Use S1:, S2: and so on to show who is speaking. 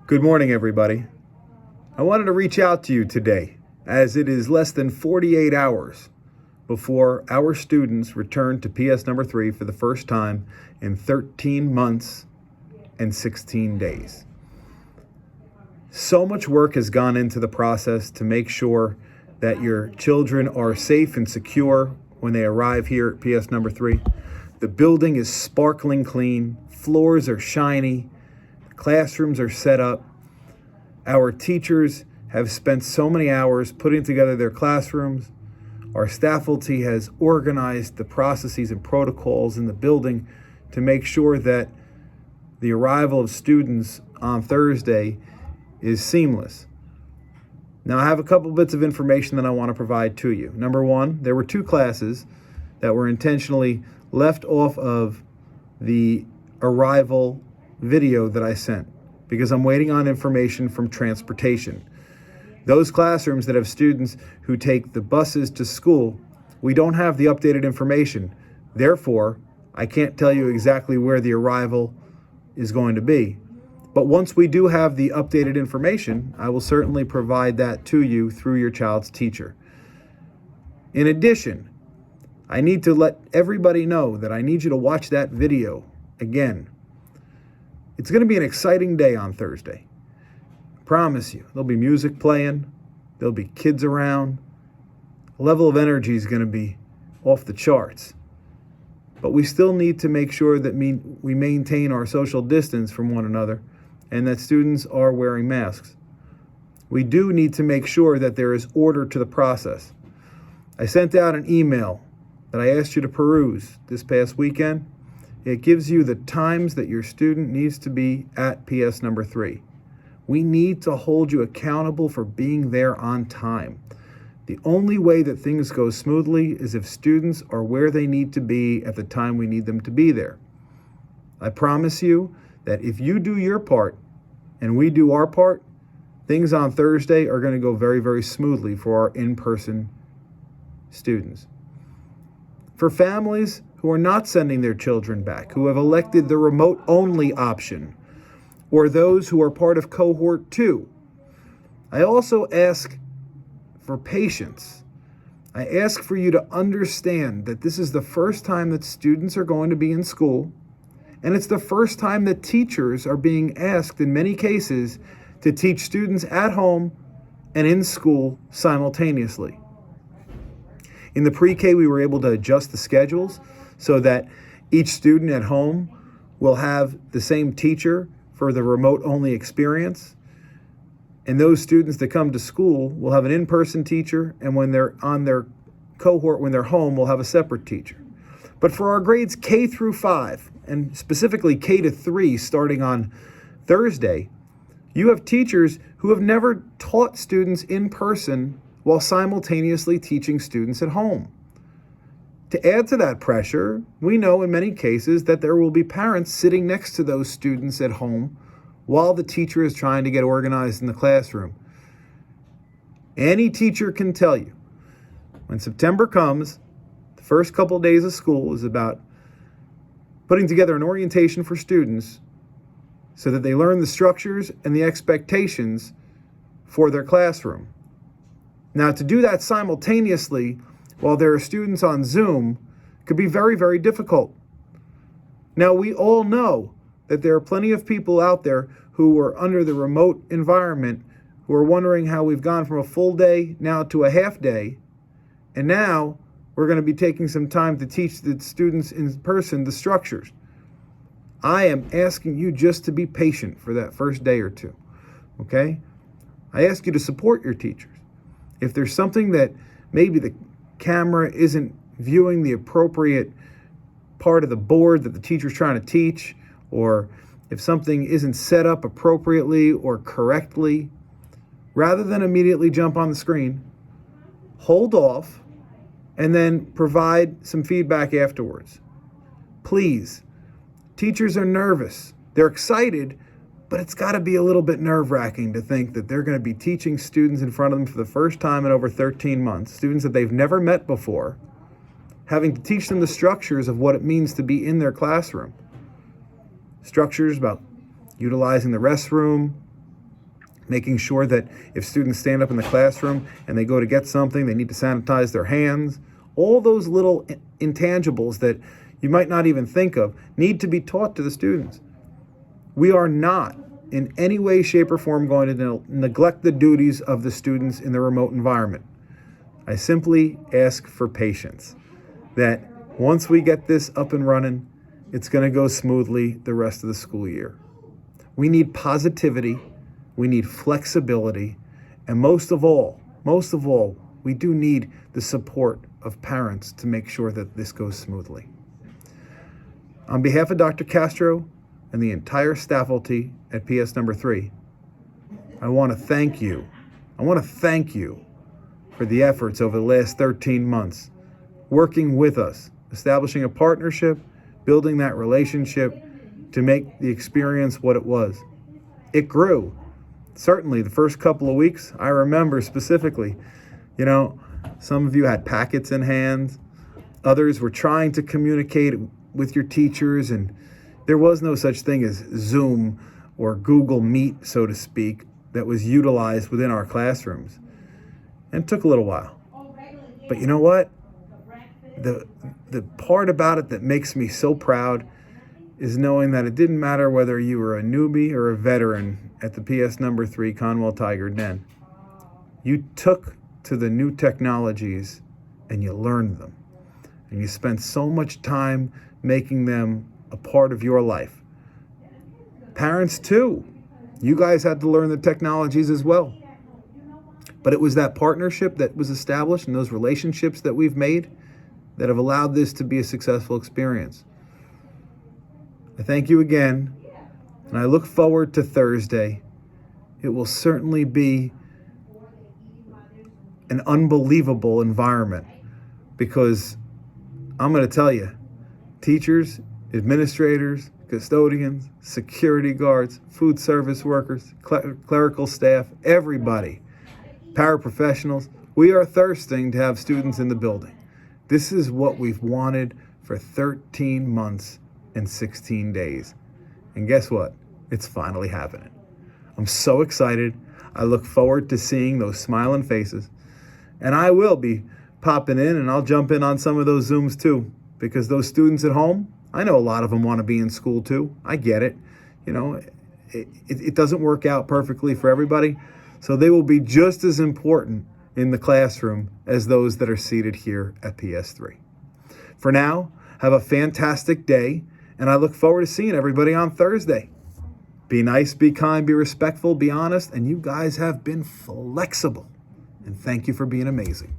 S1: Good morning, everybody. I wanted to reach out to you today as it is less than 48 hours before our students return to PS number 3 for the first time in 13 months and 16 days. So much work has gone into the process to make sure that your children are safe and secure when they arrive here at PS number 3. The building is sparkling clean, floors are shiny, classrooms are set up. Our teachers have spent so many hours putting together their classrooms. Our faculty has organized the processes and protocols in the building to make sure that the arrival of students on Thursday is seamless. Now, I have a couple bits of information that I want to provide to you. Number one, there were 2 classes that were intentionally left off of the arrival video that I sent because I'm waiting on information from transportation. Those classrooms that have students who take the buses to school, we don't have the updated information. Therefore, I can't tell you exactly where the arrival is going to be. But once we do have the updated information, I will certainly provide that to you through your child's teacher. In addition, I need to let everybody know that I need you to watch that video again. It's going to be an exciting day on Thursday. I promise you. There'll be music playing. There'll be kids around. The level of energy is going to be off the charts. But we still need to make sure that we maintain our social distance from one another and that students are wearing masks. We do need to make sure that there is order to the process. I sent out an email that I asked you to peruse this past weekend. It gives you the times that your student needs to be at PS number 3. We need to hold you accountable for being there on time. The only way that things go smoothly is if students are where they need to be at the time we need them to be there. I promise you that if you do your part and we do our part, things on Thursday are going to go very, very smoothly for our in-person students. For families who are not sending their children back, who have elected the remote-only option, or those who are part of cohort 2, I also ask for patience. I ask for you to understand that this is the first time that students are going to be in school, and it's the first time that teachers are being asked, in many cases, to teach students at home and in school simultaneously. In the pre-K, we were able to adjust the schedules so that each student at home will have the same teacher for the remote-only experience. And those students that come to school will have an in-person teacher, and when they're on their cohort, when they're home, will have a separate teacher. But for our grades K through 5, and specifically K to 3 starting on Thursday, you have teachers who have never taught students in person while simultaneously teaching students at home. To add to that pressure, we know in many cases that there will be parents sitting next to those students at home while the teacher is trying to get organized in the classroom. Any teacher can tell you, when September comes, the first couple of days of school is about putting together an orientation for students so that they learn the structures and the expectations for their classroom. Now, to do that simultaneously while there are students on Zoom could be very, very difficult. Now, we all know that there are plenty of people out there who are under the remote environment who are wondering how we've gone from a full day now to a half day, and now we're going to be taking some time to teach the students in person the structures. I am asking you just to be patient for that first day or two, okay? I ask you to support your teachers. If there's something that maybe the camera isn't viewing the appropriate part of the board that the teacher's trying to teach, or if something isn't set up appropriately or correctly, rather than immediately jump on the screen, hold off and then provide some feedback afterwards. Please, teachers are nervous. They're excited, but it's got to be a little bit nerve-wracking to think that they're going to be teaching students in front of them for the first time in over 13 months, students that they've never met before, having to teach them the structures of what it means to be in their classroom. Structures about utilizing the restroom, making sure that if students stand up in the classroom and they go to get something, they need to sanitize their hands. All those little intangibles that you might not even think of need to be taught to the students. We are not in any way, shape, or form going to neglect the duties of the students in the remote environment. I simply ask for patience, that once we get this up and running, it's going to go smoothly the rest of the school year. We need positivity, we need flexibility, and most of all, we do need the support of parents to make sure that this goes smoothly. On behalf of Dr. Castro and the entire faculty at PS number 3, I want to thank you. I want to thank you for the efforts over the last 13 months, working with us, establishing a partnership, building that relationship to make the experience what it was. It grew. Certainly the first couple of weeks, I remember specifically, some of you had packets in hand, others were trying to communicate with your teachers, and there was no such thing as Zoom or Google Meet, so to speak, that was utilized within our classrooms. And it took a little while. But you know what? The part about it that makes me so proud is knowing that it didn't matter whether you were a newbie or a veteran at the PS number 3 Conwell Tiger Den. You took to the new technologies and you learned them. And you spent so much time making them a part of your life. Parents too. You guys had to learn the technologies as well. But it was that partnership that was established and those relationships that we've made that have allowed this to be a successful experience. I thank you again, and I look forward to Thursday. It will certainly be an unbelievable environment because I'm going to tell you, teachers, administrators, custodians, security guards, food service workers, clerical staff, everybody, paraprofessionals, we are thirsting to have students in the building. This is what we've wanted for 13 months and 16 days. And guess what? It's finally happening. I'm so excited. I look forward to seeing those smiling faces. And I will be popping in, and I'll jump in on some of those Zooms too, because those students at home, I know a lot of them want to be in school too. I get it. It doesn't work out perfectly for everybody. So they will be just as important in the classroom as those that are seated here at PS3. For now, have a fantastic day, and I look forward to seeing everybody on Thursday. Be nice, be kind, be respectful, be honest, and you guys have been flexible. And thank you for being amazing.